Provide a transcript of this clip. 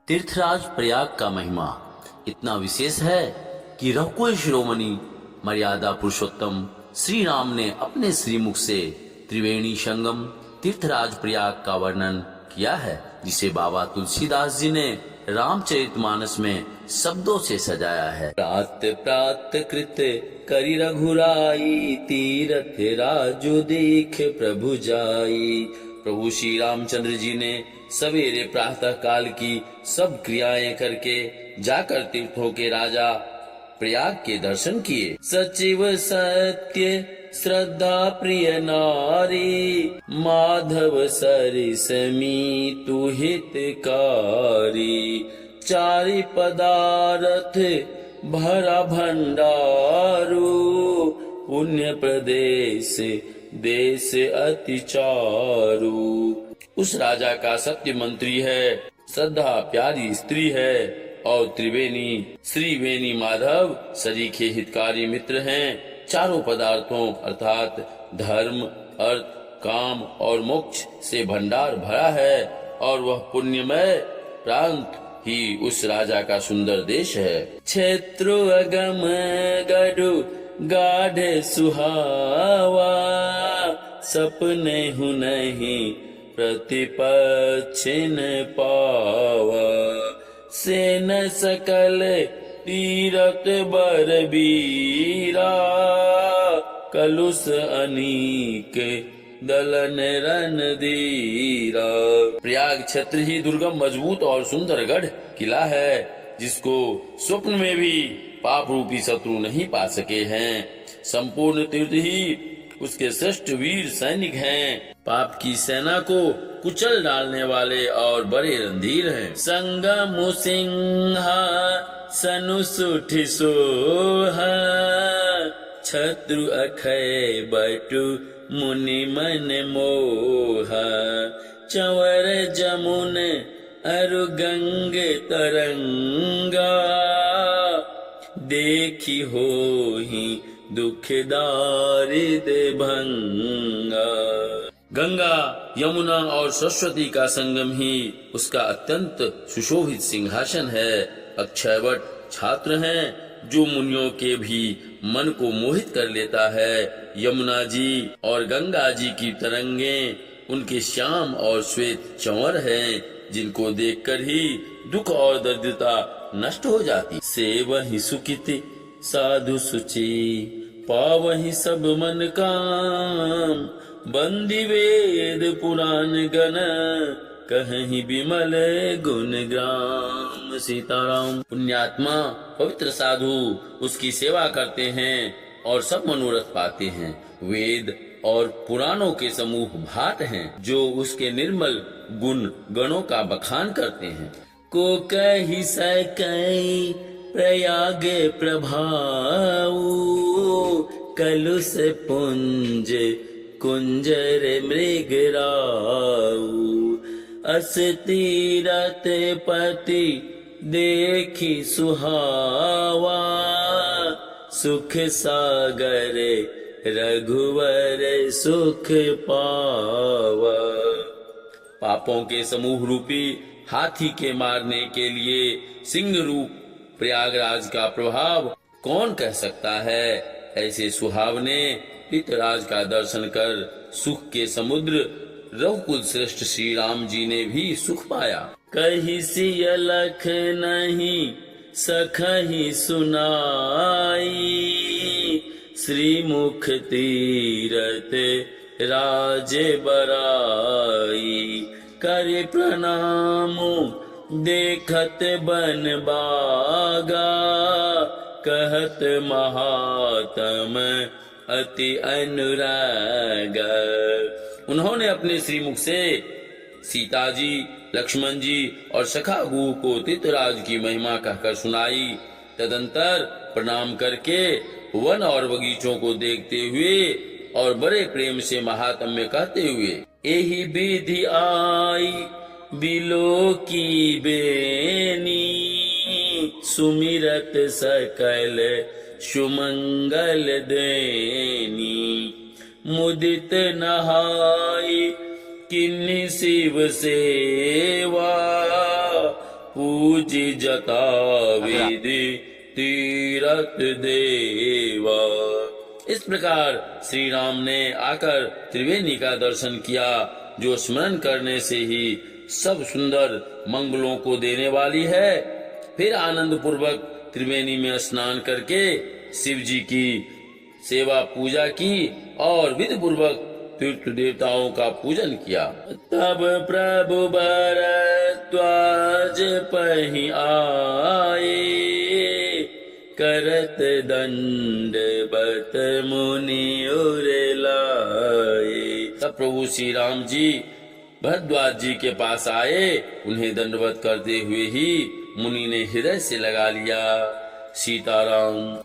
तीर्थराज प्रयाग का महिमा इतना विशेष है कि रघुकुल शिरोमणि मर्यादा पुरुषोत्तम श्री राम ने अपने श्रीमुख से त्रिवेणी संगम तीर्थराज प्रयाग का वर्णन किया है, जिसे बाबा तुलसीदास जी ने रामचरितमानस में शब्दों से सजाया है। प्रात प्रात कृत करि रघुराई, तीरथ राजो देख प्रभु जाई। प्रभु श्री रामचंद्र जी ने सवेरे प्रातः काल की सब क्रियाएं करके जाकर तीर्थों के राजा प्रयाग के दर्शन किए। सचिव सत्य श्रद्धा प्रिय नारी, माधव सरिस मीतु हितकारी। चारि पदारथ भरा भंडारू, पुण्य प्रदेश देश अति चारु। उस राजा का सत्य मंत्री है, श्रद्धा प्यारी स्त्री है और त्रिवेणी श्री वेणी माधव सरीखे हितकारी मित्र हैं। चारों पदार्थों अर्थात धर्म, अर्थ, काम और मोक्ष से भंडार भरा है और वह पुण्यमय प्रांत ही उस राजा का सुंदर देश है। क्षेत्र अगम गढ़ गाढ़ सुहावा, सपने हूँ नहीं प्रतिपक्ष न पावा। सेन सकल तीरथ बरबीरा, कलुष अनीक दलन रणधीरा। प्रयाग क्षेत्र ही दुर्गम, मजबूत और सुंदर गढ़ किला है, जिसको स्वप्न में भी पाप रूपी शत्रु नहीं पा सके हैं। संपूर्ण तीर्थ ही उसके श्रेष्ठ वीर सैनिक हैं। पाप की सेना को कुचल डालने वाले और बड़े रणधीर हैं। संगम सिंहा सनु सुठि सोहा, शत्रु अखय बटु मुनि मन मोहा। चंवर जमुन अरु गंग तरंगा, देखी होहि दुख दारिद भंगा। गंगा, यमुना और सरस्वती का संगम ही उसका अत्यंत सुशोभित सिंहासन है। अक्षयवट छात्र हैं जो मुनियों के भी मन को मोहित कर लेता है। यमुना जी और गंगा जी की तरंगें उनके श्याम और श्वेत चंवर हैं, जिनको देखकर ही दुख और दरिद्रता नष्ट हो जाती। सेवहि सुकिति साधु सुचि, पावहि सब मन काम। बंदी वेद पुराण गण, कहीं विमल गुण ग्राम। सीताराम। पुण्यात्मा पवित्र साधु उसकी सेवा करते हैं और सब मनोरथ पाते हैं। वेद और पुराणों के समूह भाट हैं, जो उसके निर्मल गुण गणों का बखान करते हैं। को कहि सकै प्रयाग प्रभाऊ, कलुष पुंज कुंजर मृगराऊ। अस तीरथ पति देखी सुहावा, सुख सागर रघुवर सुख पावा। पापों के समूह रूपी हाथी के मारने के लिए सिंह रूप प्रयागराज का प्रभाव कौन कह सकता है। ऐसे सुहावने तीर्थराज का दर्शन कर सुख के समुद्र रघुकुल श्रेष्ठ श्री राम जी ने भी सुख पाया। कहि सिय लख नहीं सखहि सुनाई, श्रीमुख तीरथ राजे बराई। कर प्रणाम देखत बन बागा, कहत महात्म अति अनुरागा। उन्होंने अपने श्रीमुख से सीता जी, लक्ष्मण जी और सखा गुह को तीर्थराज की महिमा कहकर सुनाई। तदंतर प्रणाम करके वन और बगीचों को देखते हुए और बड़े प्रेम से महात्म्य कहते हुए, एहि विधि आई बिलो की बेनी, सुमिरत सकल सुमंगल देनी। मुदित नहाई किन्नी शिव सेवा, पूजी जता विधि तीरथ देवा। इस प्रकार श्री राम ने आकर त्रिवेणी का दर्शन किया, जो स्मरण करने से ही सब सुंदर मंगलों को देने वाली है। फिर आनंद पूर्वक त्रिवेणी में स्नान करके शिव जी की सेवा पूजा की और विधि पूर्वक तीर्थ देवताओं का पूजन किया। तब प्रभु भरद्वाज पहि आए, करत दंडवत मुनि उर लाए। तब प्रभु श्री राम जी भरद्वाज जी के पास आए। उन्हें दंडवत करते हुए ही मुनि ने हृदय से लगा लिया। सीताराम।